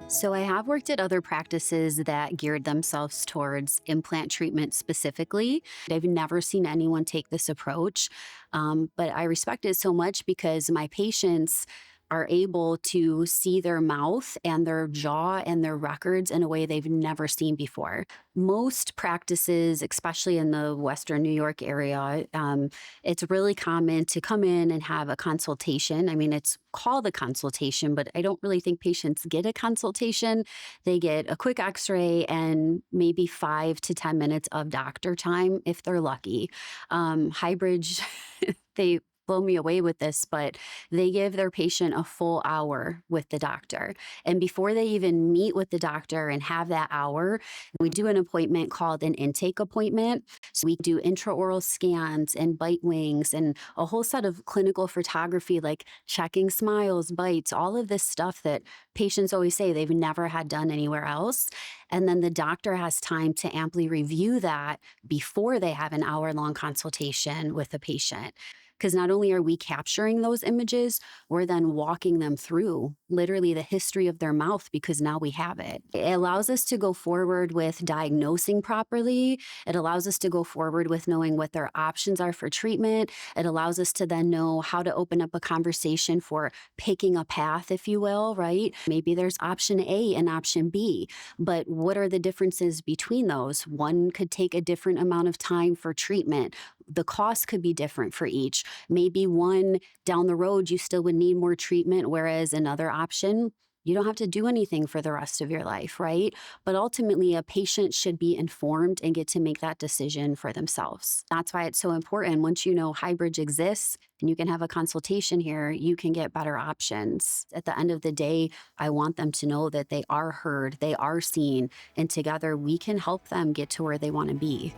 So I have worked at other practices that geared themselves towards implant treatment specifically. I've never seen anyone take this approach, but I respect it so much because my patients are able to see their mouth and their jaw and their records in a way they've never seen before. Most practices, especially in the Western New York area, it's really common to come in and have a consultation. I mean, it's called a consultation, but I don't really think patients get a consultation. They get a quick x-ray and maybe 5 to 10 minutes of doctor time if they're lucky. Hybridge, they blow me away with this, but they give their patient a full hour with the doctor. And before they even meet with the doctor and have that hour, we do an appointment called an intake appointment. So we do intraoral scans and bite wings and a whole set of clinical photography, like checking smiles, bites, all of this stuff that patients always say they've never had done anywhere else. And then the doctor has time to amply review that before they have an hour-long consultation with the patient. Because not only are we capturing those images, we're then walking them through literally the history of their mouth because now we have it. It allows us to go forward with diagnosing properly. It allows us to go forward with knowing what their options are for treatment. It allows us to then know how to open up a conversation for picking a path, if you will, right? Maybe there's option A and option B, but what are the differences between those? One could take a different amount of time for treatment. The cost could be different for each. Maybe one down the road, you still would need more treatment, whereas another option, you don't have to do anything for the rest of your life, right? But ultimately, a patient should be informed and get to make that decision for themselves. That's why it's so important. Once you know Hybridge exists and you can have a consultation here, you can get better options. At the end of the day, I want them to know that they are heard, they are seen, and together we can help them get to where they want to be.